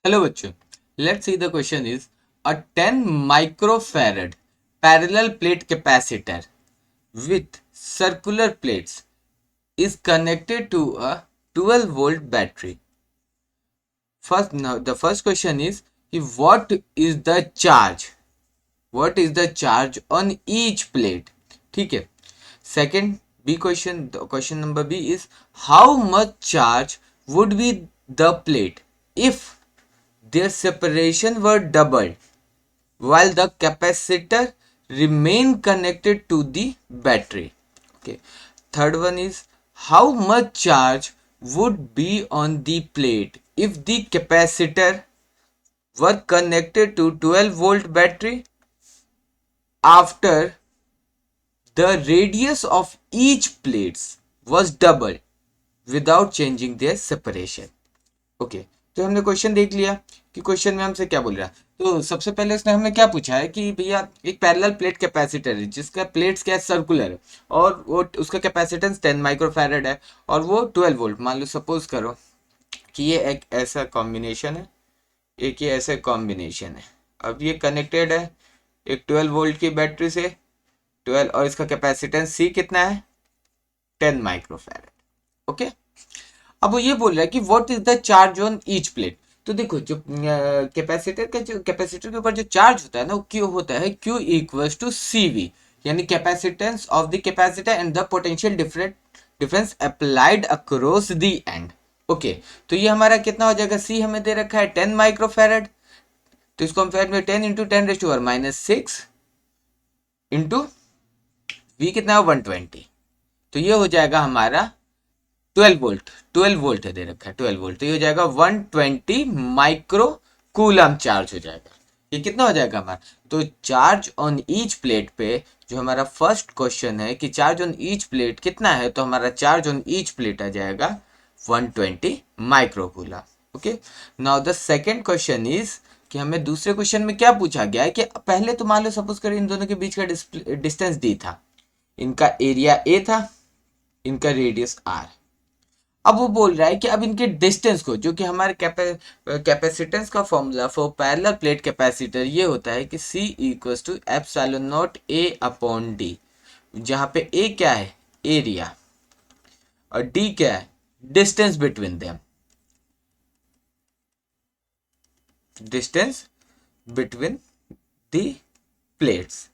Hello bachcho, let's see the question is a 10 microfarad parallel plate capacitor with circular plates is connected to a 12 volt battery. First, now the first question is what is the charge? What is the charge on each plate? ठीक है. Second B question, the question number B is how much charge would be the plate if their separation were doubled while the capacitor remain connected to the battery. Okay. Third one is how much charge would be on the plate if the capacitor were connected to 12 volt battery after the radius of each plates was doubled without changing their separation. Okay तो हमने question देख लिया कि question में हमसे क्या बोल रहा है. तो सबसे पहले उसने हमें क्या पूछा है कि भैया एक पैरेलल प्लेट कैपेसिटर है जिसका प्लेट्स क्या है, सर्कुलर है, और वो उसका कैपेसिटेंस 10 माइक्रोफैरड है और वो 12 वोल्ट. मान लो सपोज करो कि ये एक ऐसा कॉम्बिनेशन है, एक ये ऐसा कॉम्बिनेशन है. अब ये कनेक्टेड है एक 12 वोल्ट की बैटरी से 12, और इसका कैपेसिटेंस सी कितना है 10 माइक्रोफैरड. ओके. अब वो ये बोल रहा है कि what is the charge on each plate. तो देखो जो कैपेसिटर के ऊपर जो चार्ज होता है ना वो क्यू होता है, Q equals to C V, यानी capacitance of the capacitor and the potential difference applied across the end. Okay तो ये हमारा कितना हो जाएगा, सी हमें दे रखा है 10 माइक्रोफैरड, तो इसको हम फैरड में 10 इंटू 10⁻⁻6 इंटू वी कितना है 120, तो ये हो जाएगा हमारा 12 वोल्ट. 12 वोल्ट है दे रखा है 12 वोल्ट, तो ये हो जाएगा 120 माइक्रो कूलम चार्ज हो जाएगा. ये कितना हो जाएगा हमारा, तो चार्ज ऑन ईच प्लेट पे जो हमारा फर्स्ट क्वेश्चन है कि चार्ज ऑन ईच प्लेट कितना है, तो हमारा चार्ज ऑन ईच प्लेट आ जाएगा 120 micro coulomb. Okay. Now the second question is कि हमें दूसरे क्वेश्चन में क्या पूछा गया है कि पहले तो मान लो सपोज करें इन दोनों के बीच का डिस्टेंस डी था, इनका एरिया ए था, इनका रेडियस आर. अब वो बोल रहा है कि अब इनके डिस्टेंस को, जो कि हमारे कैपेसिटेंस का formula for parallel plate capacitor ये होता है कि C equals to epsilon naught A upon D, जहाँ पे A क्या है एरिया और D क्या है distance between them, distance between the plates.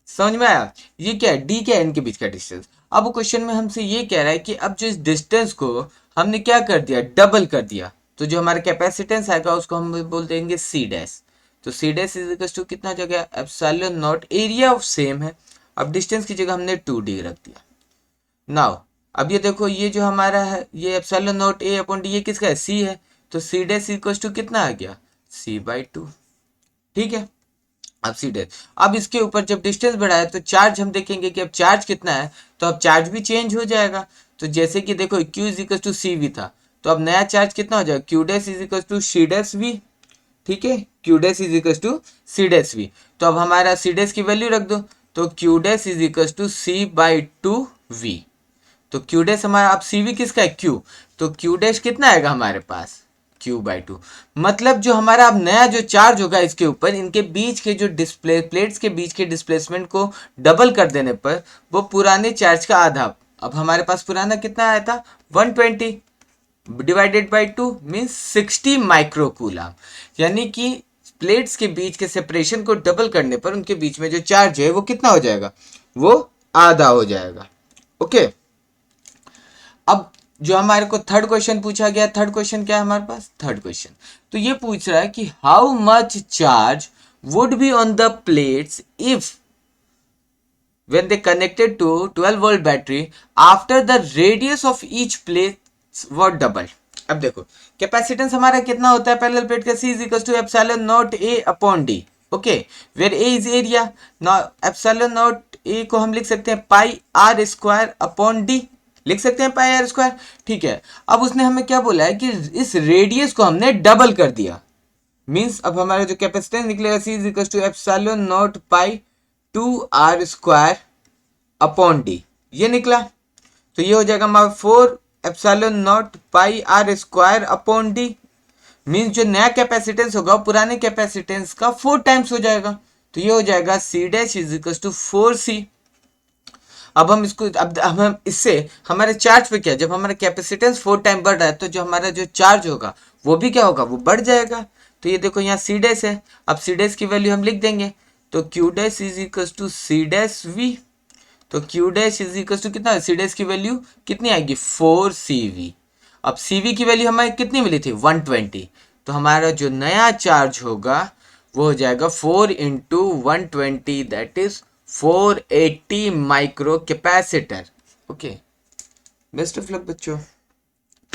समझ में आया. ये क्या है डी क्या है इनके बीच का डिस्टेंस. अब क्वेश्चन में हमसे ये कह रहा है कि अब जो इस डिस्टेंस को हमने क्या कर दिया डबल कर दिया, तो जो हमारा कैपेसिटेंस आएगा उसको हम बोल देंगे सी डैश. तो C dash is equal to कितना हो जाएगा epsilon naught, area of same है, अब डिस्टेंस की जगह हमने 2d रख दिया. नाउ अब ये देखो ये जो हमारा है ये epsilon not a upon D ये किसका है सी है, तो सी डैश इक्वल टू कितना आ गया c/2. ठीक है. अब सी डैश, अब इसके ऊपर जब डिस्टेंस बढ़ा है तो चार्ज हम देखेंगे कि अब चार्ज कितना है, तो अब चार्ज भी चेंज हो जाएगा. तो जैसे कि देखो Q is equal to C V था, तो अब नया चार्ज कितना हो जाएगा Q dash is equal to C dash V. ठीक है. Q dash is equal to C dash V, तो अब हमारा सी डैश की वैल्यू रख दो, तो Q dash is equal to c/2 V. तो Q डैश हमारा अब सी वी किसका है Q, तो Q डैश कितना आएगा हमारे पास Q/2. मतलब जो हमारा अब नया जो चार्ज होगा इसके ऊपर, इनके बीच के जो डिस्प्ले प्लेट्स के बीच के डिस्प्लेसमेंट को डबल कर देने पर वो पुराने चार्ज का आधा, अब हमारे पास पुराना कितना आया था 120 divided by 2 means 60 micro coulomb, यानी कि प्लेट्स के बीच के सेपरेशन को डबल करने पर उनके बीच में जो चार्ज है वो कितना हो जाएगा, वो आधा हो जाएगा. ओके. अब जो हमारे को थर्ड क्वेश्चन पूछा गया, थर्ड क्वेश्चन क्या है हमारे पास, थर्ड क्वेश्चन तो ये पूछ रहा है कि how much charge would be on the plates if when they connected to 12 volt battery after the radius of each plate were doubled. अब देखो कैपेसिटेंस हमारा कितना होता है पैरेलल प्लेट का, C is equal to epsilon naught A upon D. Okay, where A is area, epsilon naught A को हम लिख सकते हैं pi r square upon D, लिख सकते हैं पाई आर स्क्वायर. ठीक है. अब उसने हमें क्या बोला है कि इस रेडियस को हमने डबल कर दिया, मीन्स अब हमारा जो कैपेसिटेंस निकलेगा C is equal to epsilon naught pi 2r square upon D, ये निकला. तो ये हो जाएगा हमारा 4 epsilon naught pi r square upon D. Means जो नया कैपेसिटेंस होगा वो पुराने कैपेसिटेंस का 4 टाइम्स हो जाएगा। तो ये हो जाएगा C dash is equal to 4C। अब हम इसको अब हम इससे हमारे चार्ज पे क्या, जब हमारा कैपेसिटेंस 4 टाइम बढ़ रहा है तो जो हमारा जो चार्ज होगा वो भी क्या होगा, वो बढ़ जाएगा। तो ये देखो यहाँ C डैश है, अब C डैश की वैल्यू हम लिख देंगे, तो Q dash is equal to C dash V। तो Q dash is equal to कितना, C डैश की वैल्यू कितनी आएगी 4CV। अब CV की वैल्यू हमें कितनी मिली थी 120। तो हमारा जो नया चार्ज होगा वो हो जाएगा 4 into 120 that is 480 micro capacitor. Okay, best of luck बच्चों।